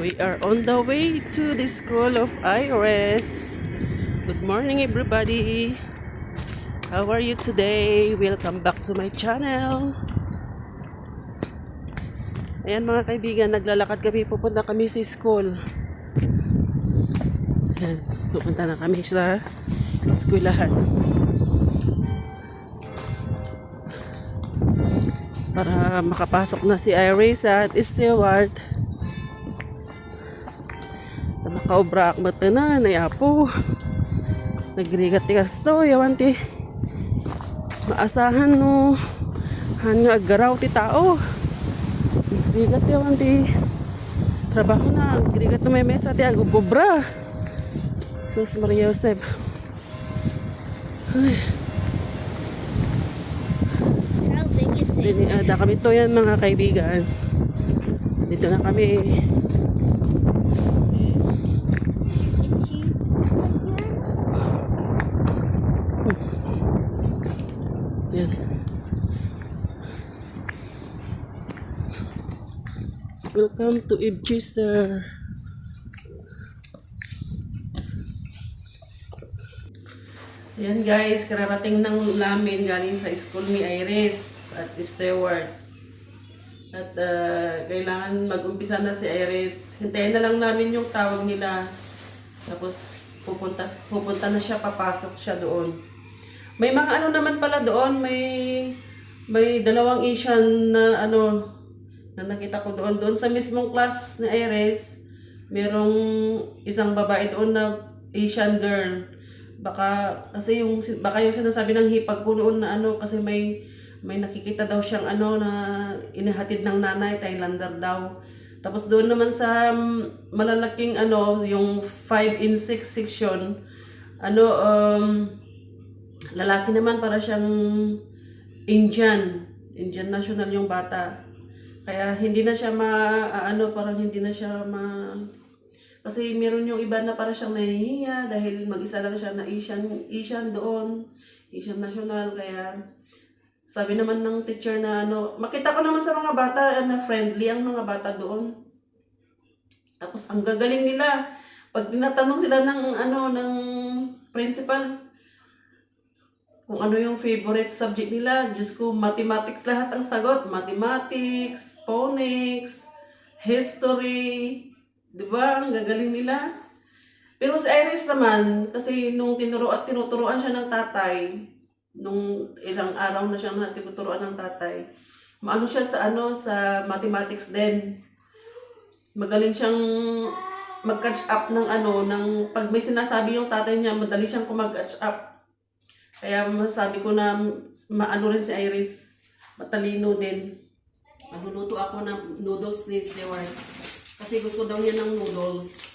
We are on the way to the School of Iris. Good morning everybody. How are you today? Welcome back to my channel. Ayan mga kaibigan, naglalakad kami, pupunta kami sa school. Ayan, pupunta na kami sa eskwelahan. Para makapasok na si Iris at Stewart. Nakaobra mata na, nayapo. Nagrigat tikas to, yawan ti. Maasahan no. Hanya agaraw ti tao. Nagrigat yawan ti. Trabaho na, nagrigat na may mesa ti agubobra. Sus Maria Josep. Ay. Diniada kami to yan mga kaibigan. Dito na kami. Yan. Welcome to Ibchester. Yan guys, kararating ng lamin galing sa school ni Iris at Stewart. At kailangan mag-umpisa na si Iris. Hintayin na lang namin yung tawag nila. Tapos pupunta na siya, papasok siya doon. May mga ano naman pala doon, may dalawang Asian na na nakita ko doon sa mismong class ni Iris. Merong isang babae doon na Asian girl. Baka yung sinasabi ng hipag ko noon na kasi may nakikita daw siyang na inihatid ng nanay, Thailander daw. Tapos doon naman sa malalaking yung 5 in 6 section, lalaki naman para siyang Indian national yung bata. Kaya hindi na siya parang hindi na siya kasi meron yung iba na para siyang nahihiya dahil mag-isa lang siya na Asian doon, Asian national. Kaya sabi naman ng teacher na makita ko naman sa mga bata na friendly ang mga bata doon. Tapos ang gagaling nila pag tinatanong sila ng principal kung ano yung favorite subject nila. Diyos ko, mathematics lahat ang sagot. Mathematics, phonics, history. Diba? Ang gagaling nila. Pero si Iris naman, kasi nung tinuturuan siya ng tatay, nung ilang araw na siyang tinuturuan ng tatay, maano siya sa mathematics din. Magaling siyang mag-catch up ng pag may sinasabi yung tatay niya, madali siyang mag-catch up. Kaya masabi ko na maano rin si Iris, matalino din. Magluluto ako ng noodles ni Stewart. Kasi gusto daw niya ng noodles.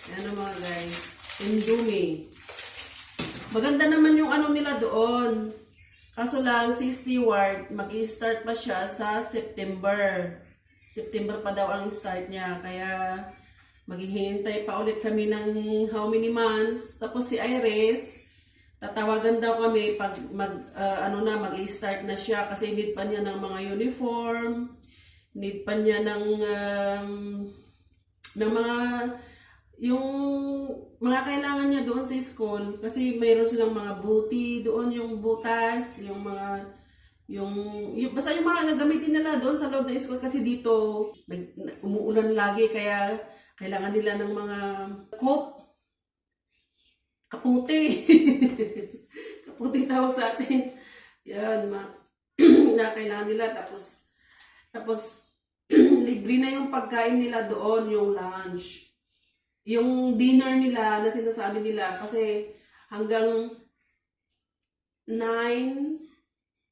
Yan mga guys. Indomie. Maganda naman yung nila doon. Kaso lang si Stewart, mag-i-start pa siya sa September. September pa daw ang start niya. Kaya maghihintay pa ulit kami ng how many months. Tapos si Iris, tatawagan daw kami pag mag-i-start na siya kasi need pa niya ng mga uniform, need pa niya ng yung mga kailangan niya doon sa school kasi mayroon silang mga buti doon, yung butas, basta yung mga gagamitin nila doon sa loob ng school kasi dito umuulan lagi kaya kailangan nila ng mga coat. Kaputi. Kaputi tawag sa atin. Yan, na kailangan nila. Tapos libre na yung pagkain nila doon, yung lunch. Yung dinner nila na sinasabi nila kasi hanggang 9,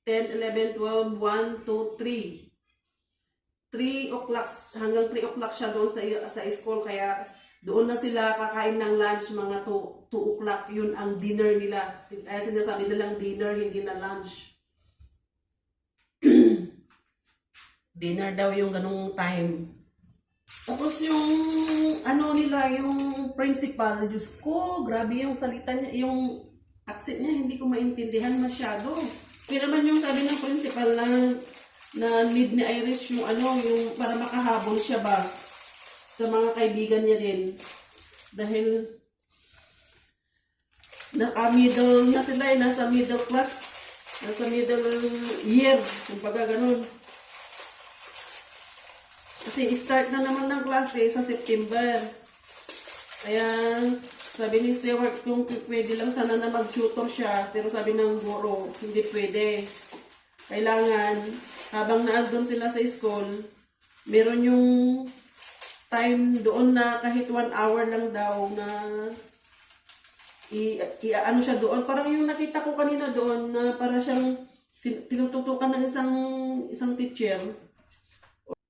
10, 11, 12, 1, 2, 3. 3 o'clock, hanggang 3 o'clock siya doon sa school kaya doon na sila kakain ng lunch mga 2 o'clock. Yun ang dinner nila. Kaya sinasabi nilang dinner, hindi na lunch. Dinner daw yung ganung time. Tapos yung nila, yung principal, Diyos ko, grabe yung salita niya, yung accent niya, hindi ko maintindihan masyado. Kaya naman yung sabi ng principal na need ni Iris yung yung para makahabol siya ba sa mga kaibigan niya din. Dahil naka-middle na sila eh, nasa middle class, nasa middle year, kumbaga ganun. Kasi start na naman ng klase sa September. Kaya sabi ni Stewart kung pwede lang sana na mag-tutor siya, pero sabi ng guro, hindi pwede. Kailangan, habang naandun sila sa school, meron yung time doon na kahit 1 hour lang daw na ano siya doon. Parang yung nakita ko kanina doon na para siyang tinututukan ng isang teacher.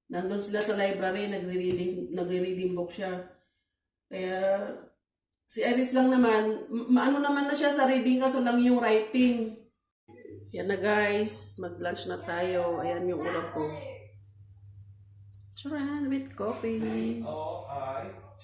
Nandun sila sa library, nagre-reading book siya. Kaya si Iris lang naman, maano naman na siya sa reading kaso lang yung writing. Yan na guys, mag-lunch na tayo. Ayan yung ulam ko. Charan with coffee. O-I-T